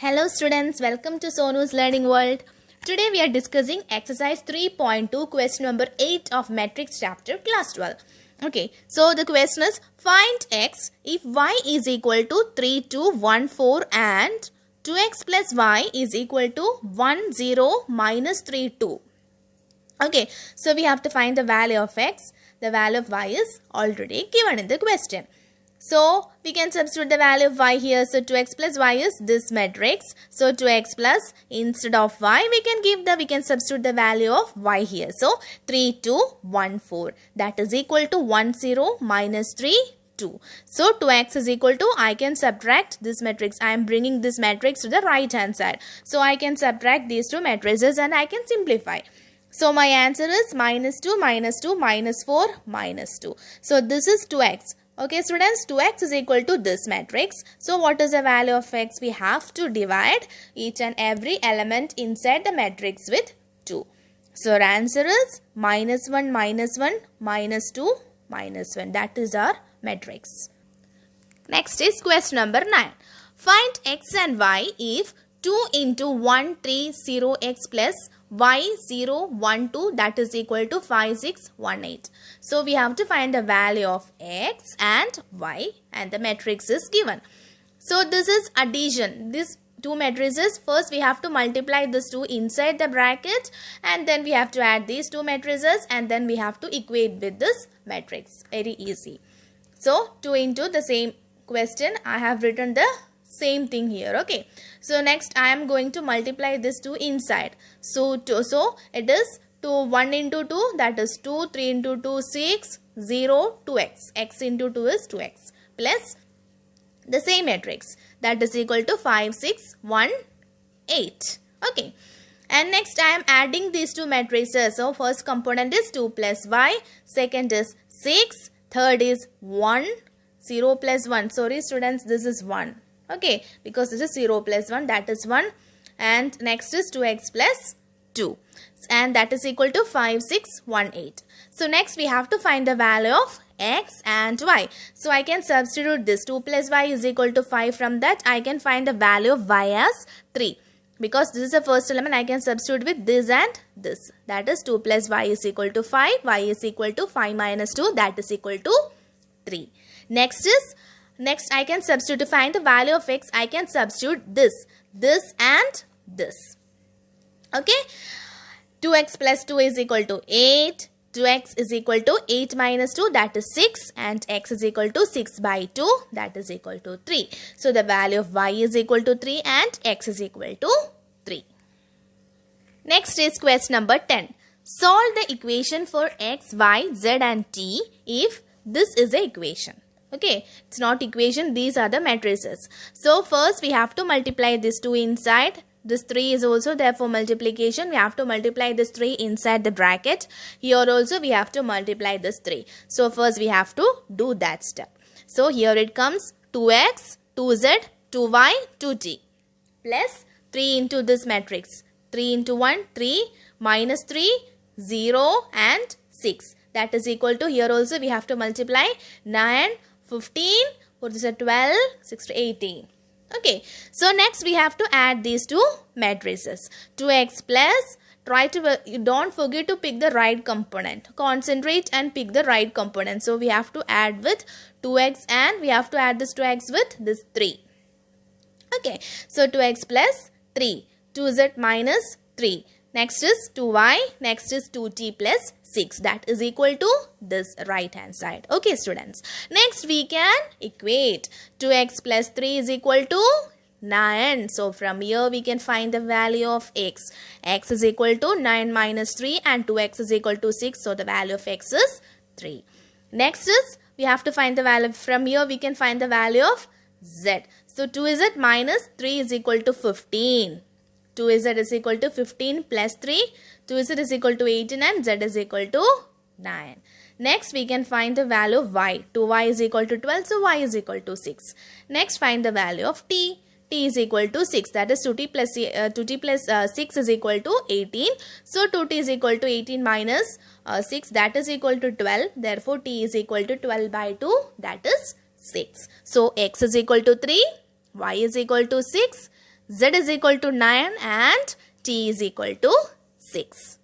Hello students, welcome to Sonu's Learning World. Today we are discussing exercise 3.2 question number 8 of matrix chapter class 12. Okay, so the question is find x if y is equal to 3, 2, 1, 4 and 2x plus y is equal to 1, 0, minus 3, 2. Okay, so we have to find the value of x. The value of y is already given in the question. So, we can substitute the value of y here. So, 2x plus y is this matrix. So, 2x plus instead of y, we can substitute the value of y here. So, 3, 2, 1, 4. That is equal to 1, 0, minus 3, 2. So, 2x is equal to, I can subtract this matrix. I am bringing this matrix to the right hand side. So, I can subtract these two matrices and I can simplify. So, my answer is minus 2, minus 2, minus 4, minus 2. So, this is 2x. Okay students, 2x is equal to this matrix. So what is the value of x? We have to divide each and every element inside the matrix with 2. So our answer is minus 1, minus 1, minus 2, minus 1. That is our matrix. Next is question number 9. Find x and y if 2 into 1, 3, 0, x plus y 0, 1, 2 that is equal to 5, 6, 1, 8. So we have to find the value of x and y and the matrix is given. So this is addition. These two matrices, first we have to multiply this 2 inside the bracket and then we have to add these two matrices and then we have to equate with this matrix. Very easy. So 2 into the same question, I have written the same thing here. Okay, so next I am going to multiply this 2 inside. So it is 1 into 2, that is 2, 3 into 2, 6, 0, 2x. X into 2 is 2x plus the same matrix, that is equal to 5, 6, 1, 8. Okay, and next I am adding these two matrices. So first component is 2 plus y, second is 6, third is 1, 0 plus 1. Sorry students, this is 1. Okay, because this is 0 plus 1, that is 1. And next is 2x plus 2. And that is equal to 5, 6, 1, 8. So next we have to find the value of x and y. So I can substitute this 2 plus y is equal to 5. From that I can find the value of y as 3. Because this is the first element, I can substitute with this and this. That is 2 plus y is equal to 5. Y is equal to 5 minus 2, that is equal to 3. Next I can substitute to find the value of x. I can substitute this and this. Okay, 2x plus 2 is equal to 8. 2x is equal to 8 minus 2, that is 6, and x is equal to 6 by 2, that is equal to 3. So the value of y is equal to 3 and x is equal to 3. Next is question number 10. Solve the equation for x, y, z and t if this is the equation. Okay, it's not equation, these are the matrices. So first we have to multiply this 2 inside. This 3 is also there for multiplication. We have to multiply this 3 inside the bracket. Here also we have to multiply this 3. So first we have to do that step. So here it comes 2x, 2z, 2y, 2t plus 3 into this matrix. 3 into 1, 3, minus 3, 0 and 6. That is equal to, here also we have to multiply 9, 15, what is it, 12, 6 to 18. Okay, so next we have to add these two matrices. 2x plus, don't forget to pick the right component. Concentrate and pick the right component. So we have to add with 2x and we have to add this 2x with this 3. Okay, so 2x plus 3, 2z minus 3. Next is 2y, next is 2t plus 6. That is equal to this right hand side. Okay students. Next we can equate. 2x plus 3 is equal to 9. So from here we can find the value of x. X is equal to 9 minus 3 and 2x is equal to 6. So the value of x is 3. Next is we have to find the value. From here we can find the value of z. So 2z minus 3 is equal to 15. 2z is equal to 15 plus 3, 2z is equal to 18 and z is equal to 9. Next we can find the value of y. 2y is equal to 12, so y is equal to 6. Next find the value of t. T is equal to 6, that is 2t plus 6 is equal to 18. So 2t is equal to 18 minus 6, that is equal to 12. Therefore t is equal to 12 by 2, that is 6. So x is equal to 3, y is equal to 6, z is equal to 9 and t is equal to 6.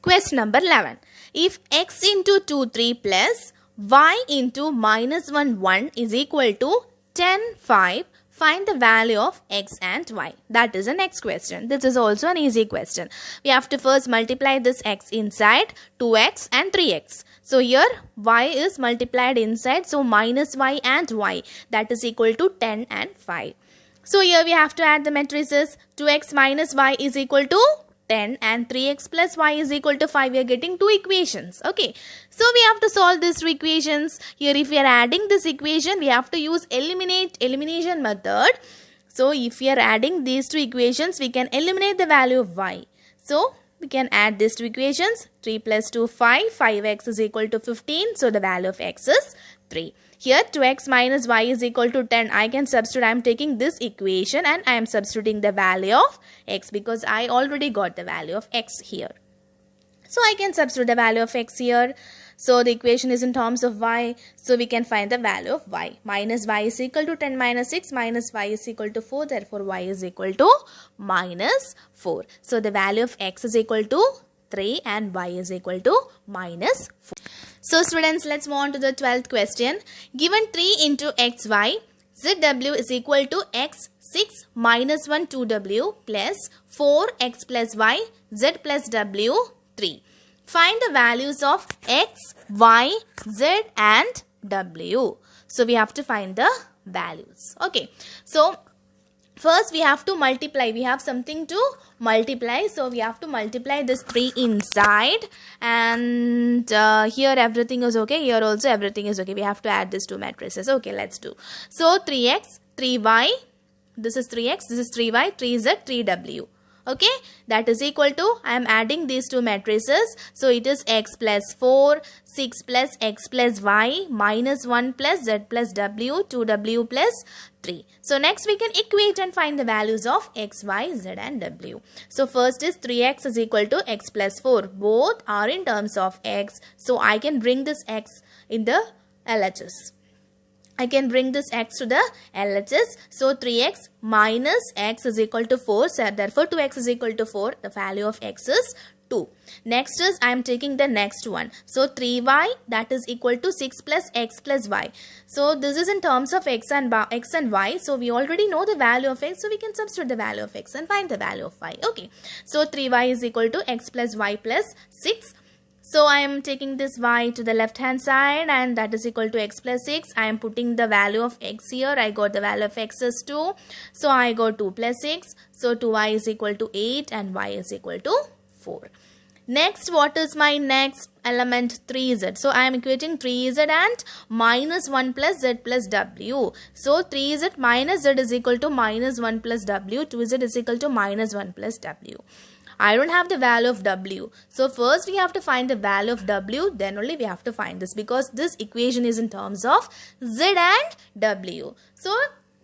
Question number 11. If x into 2 3 plus y into minus 1 1 is equal to 10 5, find the value of x and y. That is the next question. This is also an easy question. We have to first multiply this x inside, 2x and 3x. So here y is multiplied inside, so minus y and y, that is equal to 10 and 5. So here we have to add the matrices. 2x minus y is equal to 10 and 3x plus y is equal to 5. We are getting two equations. Okay. So we have to solve these two equations. Here if we are adding this equation, we have to use elimination method. So if we are adding these two equations, we can eliminate the value of y. So we can add these two equations. 3 plus 2, 5. 5x is equal to 15. So the value of x is 3. Here 2x minus y is equal to 10. I can substitute. I am taking this equation and I am substituting the value of x because I already got the value of x here. So I can substitute the value of x here. So the equation is in terms of y. So we can find the value of y. Minus y is equal to 10 minus 6 minus y is equal to 4. Therefore y is equal to minus 4. So the value of x is equal to 3 and y is equal to minus 4. So students, let's move on to the 12th question. Given 3 into xy, zw is equal to x 6 minus 1 2w plus 4x plus y, z plus w 3. Find the values of x, y, z and w. So we have to find the values. Okay. So first we have to multiply. We have something to multiply. So we have to multiply this 3 inside. And here everything is okay. Here also everything is okay. We have to add these two matrices. Okay, let's do. So 3x, 3y. This is 3x. This is 3y, 3z, 3w. Okay, that is equal to, I am adding these two matrices. So it is x plus 4, 6 plus x plus y, minus 1 plus z plus w, 2w plus 3. So next we can equate and find the values of x, y, z and w. So first is 3x is equal to x plus 4. Both are in terms of x. So I can bring this x in the LHS. I can bring this x to the LHS. So 3x minus x is equal to 4. So therefore 2x is equal to 4. The value of x is 2. Next is I am taking the next one. So 3y, that is equal to 6 plus x plus y. So this is in terms of x and y. So we already know the value of x. So we can substitute the value of x and find the value of y. Okay. So 3y is equal to x plus y plus 6. So I am taking this y to the left hand side and that is equal to x plus 6. I am putting the value of x here. I got the value of x is 2. So I got 2 plus 6. So 2y is equal to 8 and y is equal to 4. Next, what is my next element? 3z. So I am equating 3z and minus 1 plus z plus w. So 3z minus z is equal to minus 1 plus w. 2z is equal to minus 1 plus w. I don't have the value of w. So first we have to find the value of w, then only we have to find this because this equation is in terms of z and w. So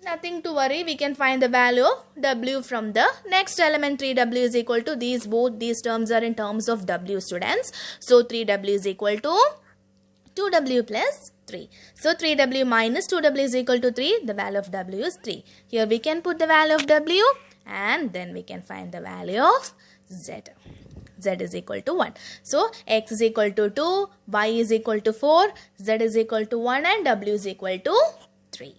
nothing to worry, we can find the value of w from the next element. 3w is equal to both these terms are in terms of w, students. So 3w is equal to 2w plus 3. So 3w minus 2w is equal to 3. The value of w is 3. Here we can put the value of w and then we can find the value of z. Z is equal to 1. So x is equal to 2, y is equal to 4, z is equal to 1 and w is equal to 3.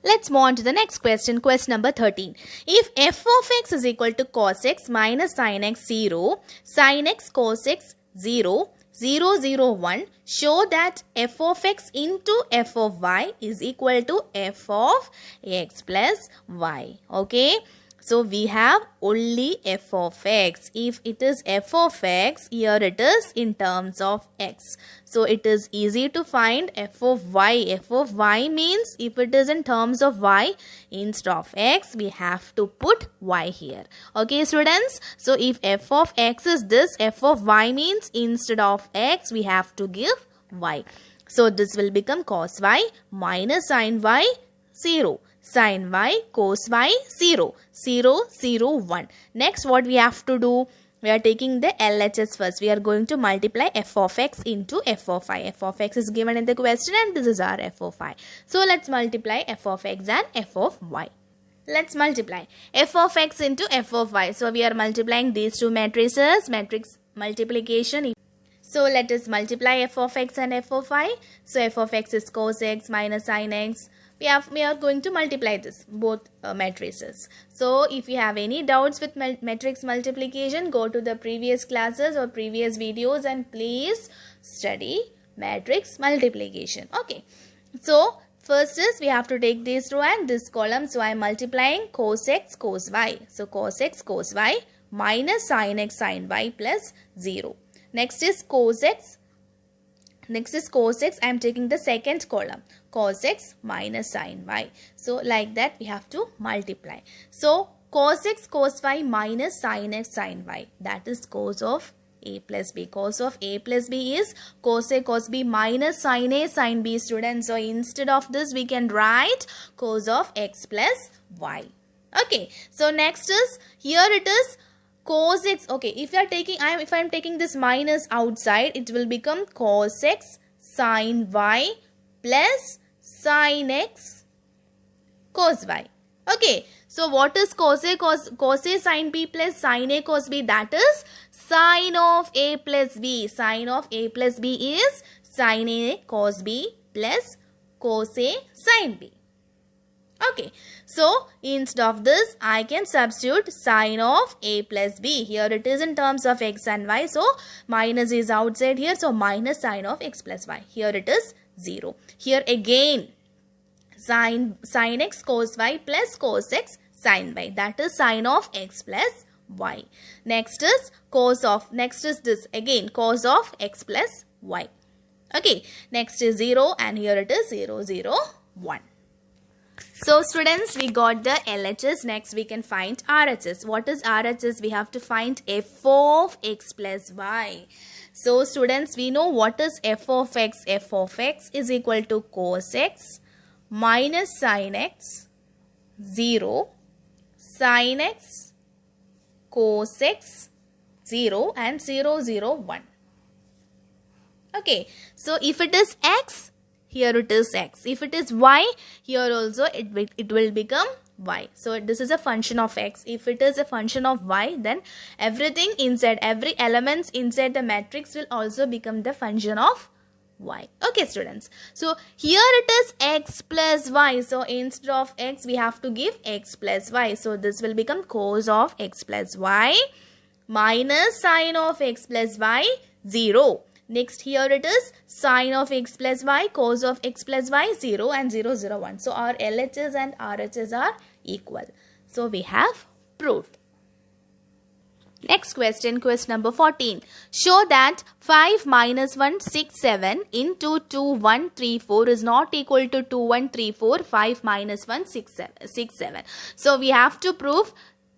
Let's move on to the next question. Question number 13. If f of x is equal to cos x minus sin x 0, sin x cos x 0, 0, 0, 1, show that f of x into f of y is equal to f of x plus y. Okay. So we have only f of x. If it is f of x, here it is in terms of x. So it is easy to find f of y. F of y means if it is in terms of y, instead of x, we have to put y here. Okay, students? So if f of x is this, f of y means instead of x, we have to give y. So this will become cos y minus sin y 0. Sin y, cos y, 0, 0, 0, 1. Next, what we have to do? We are taking the LHS first. We are going to multiply f of x into f of y. F of x is given in the question and this is our f of y. So, let's multiply f of x and f of y. Let's multiply f of x into f of y. So we are multiplying these two matrices, matrix multiplication. So let us multiply f of x and f of y. So f of x is cos x minus sin x. We are going to multiply this both matrices. So if you have any doubts with matrix multiplication, go to the previous classes or previous videos and please study matrix multiplication. Okay. So first is we have to take this row and this column. So I am multiplying cos x cos y. So cos x cos y minus sin x sin y plus 0. Next is cos x. Next is cos x. I am taking the second column. Cos x minus sin y. So like that we have to multiply. So cos x cos y minus sin x sin y. That is cos of a plus b. Cos of a plus b is cos a cos b minus sin a sin b, students. So instead of this we can write cos of x plus y. Okay. So next is, here it is cos x. Okay, if I am taking this minus outside, it will become cos x sin y plus sin x cos y. Okay, so what is cos a sin b plus sin a cos b? That is sin of a plus b. Sin of a plus b is sin a cos b plus cos a sin b. Okay, so instead of this I can substitute sin of a plus b. Here it is in terms of x and y, so minus is outside here, so minus sin of x plus y. Here it is 0. Here again sin x cos y plus cos x sin y. That is sin of x plus y. Next is this again cos of x plus y. Okay, next is 0 and here it is 0 0 1. So students, we got the LHS. Next we can find RHS. What is RHS? We have to find f of x plus y. So students, we know what is f of x. F of x is equal to cos x minus sin x 0 sin x cos x 0 and 0 0 1. Okay, so if it is x, here it is x. If it is y, here also it will become y. So this is a function of x. If it is a function of y, then everything inside, every elements inside the matrix will also become the function of y. Okay students. So here it is x plus y. So instead of x, we have to give x plus y. So this will become cos of x plus y minus sin of x plus y 0. Next here it is sin of x plus y, cos of x plus y 0 and 0 0 1. So our LHS and RHS are equal. So we have proved. Next question, question number 14. Show that 5 minus 1 6 7 into 2 1 3 4 is not equal to 2 1 3 4 5 minus 1 6 7. So we have to prove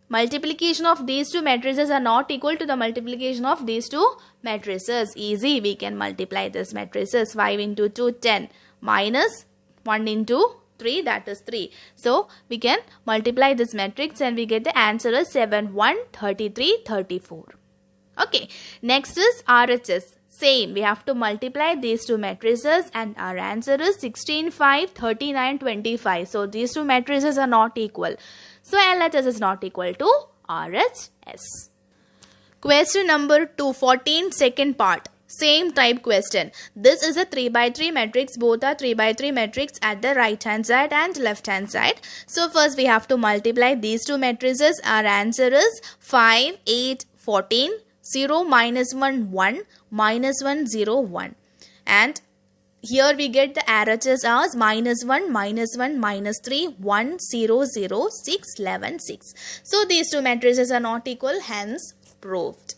multiplication of these two matrices are not equal to the multiplication of these two matrices. Easy, we can multiply this matrices. 5 into 2 10 minus 1 into 3, that is 3. So we can multiply this matrix and we get the answer is 7 1 33 34. Okay, next is RHS. Same, we have to multiply these two matrices and our answer is 16 5 39 25. So these two matrices are not equal. So LHS is not equal to RHS. Question number 214, second part. Same type question. This is a 3 by 3 matrix. Both are 3 by 3 matrix at the right hand side and left hand side. So first we have to multiply these two matrices. Our answer is 5 8 14 0 minus 1 1 minus 1 0 1. And here we get the RHS as minus 1 minus 3 1 0 0 6 11 6. So these two matrices are not equal, hence proved.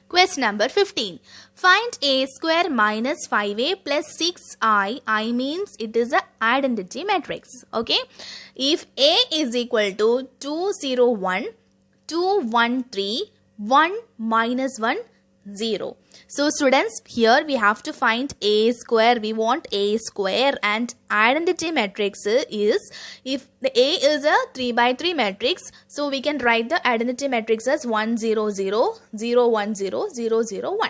Question number 15. Find a square minus 5a plus 6i. I means it is an identity matrix. Okay. If a is equal to 2 0 1 2 1 3 1 minus 1 0. So students, here we have to find a square. We want a square and identity matrix is, if the a is a 3 by 3 matrix, so we can write the identity matrix as 1 0 0 0 1 0 0 0 1.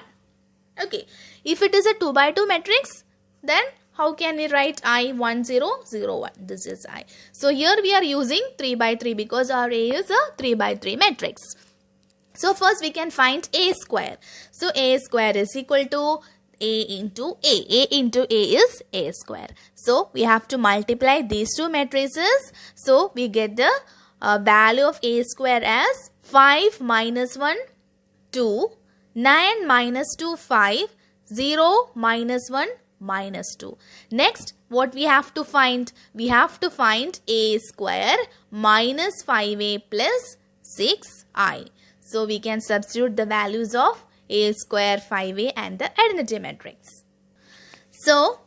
Okay, if it is a 2 by 2 matrix, then How can we write I? 1 0 0 1. This is I. So here we are using 3 by 3 because our A is a 3 by 3 matrix. So first we can find A square. So A square is equal to A into A. A into A is A square. So we have to multiply these two matrices. So we get the value of A square as 5 minus 1, 2, 9 minus 2, 5, 0 minus 1, minus 2. Next, what we have to find? We have to find A square minus 5A plus 6I. So we can substitute the values of A square, 5A and the identity matrix. So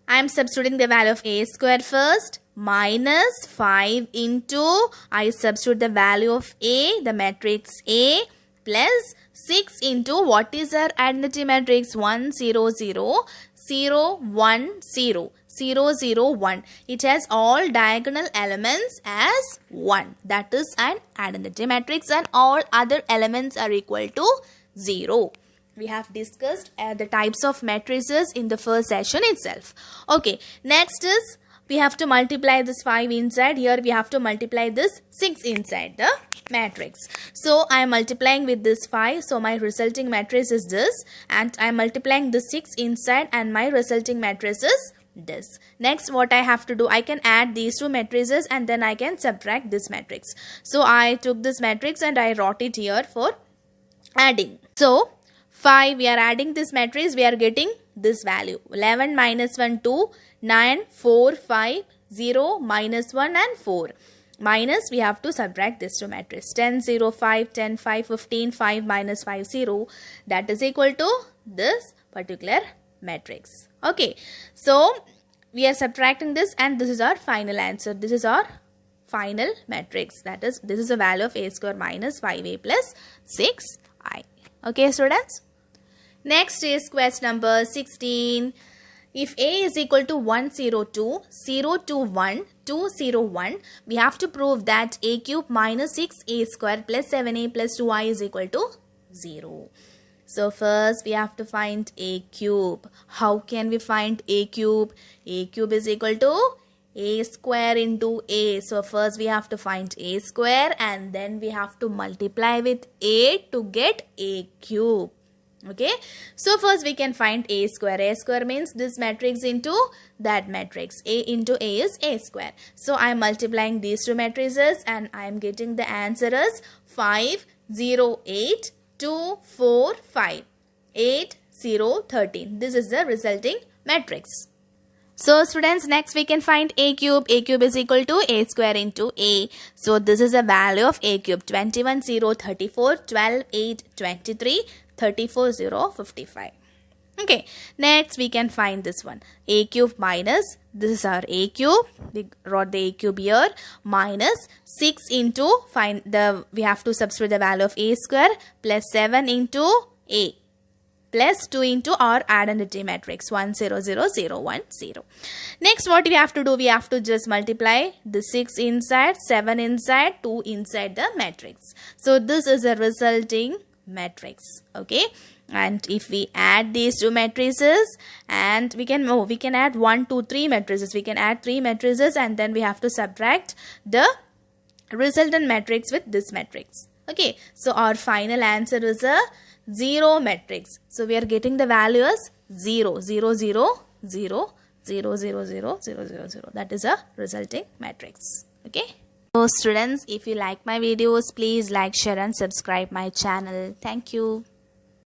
I am substituting the value of A square first. Minus 5 into, I substitute the value of A, the matrix A, plus 6 into, what is our identity matrix? 1 0 0 0 1 0 0 0 1. It has all diagonal elements as 1. That is an identity matrix, and all other elements are equal to 0. We have discussed the types of matrices in the first session itself. Okay, next is we have to multiply this 5 inside. Here we have to multiply this 6 inside the matrix. So I am multiplying with this 5. So my resulting matrix is this. And I am multiplying the 6 inside and my resulting matrix is this. Next, what I have to do, I can add these two matrices and then I can subtract this matrix. So I took this matrix and I wrote it here for adding. So 5, we are adding this matrix, we are getting this value. 11 minus 1, 2, 9, 4, 5, 0, minus 1 and 4. Minus, we have to subtract this two matrix. 10, 0, 5, 10, 5, 15, 5 minus 5, 0. That is equal to this particular matrix. Okay, so we are subtracting this and this is our final answer. This is our final matrix. That is, this is the value of A square minus 5A plus 6I. Okay, students. Next is question number 16. If A is equal to 1 0 2, 0 2 1, 2 0 1, we have to prove that A cube minus 6A square plus 7A plus 2I is equal to 0. So first we have to find A cube. How can we find A cube? A cube is equal to A square into A. So first we have to find A square and then we have to multiply with A to get A cube. Okay, so first we can find A square. A square means this matrix into that matrix. A into A is A square. So I am multiplying these two matrices and I am getting the answer as 5 0 8 2 4 5 8 0 13. This is the resulting matrix. So students, next we can find A cube. A cube is equal to A square into A. So this is a value of A cube. 21 0 34, 12 8 23, 34 0 55. Okay, next we can find this one. A cube minus, this is our A cube. We wrote the A cube here. Minus 6 into, we have to substitute the value of A square plus 7 into A. Plus 2 into our identity matrix 1 0 0 0 1 0. Next, what we have to do? We have to just multiply the 6 inside, 7 inside, 2 inside the matrix. So this is a resulting matrix. Okay, and if we add these two matrices, and we can add 1 2 3 matrices. We can add 3 matrices and then we have to subtract the resultant matrix with this matrix. Okay, so our final answer is a 0 matrix. So we are getting the value as 0 0 0 0 0 0 0 0 0 0. That is a resulting matrix. Okay. So students, if you like my videos, please like, share and subscribe my channel. Thank you.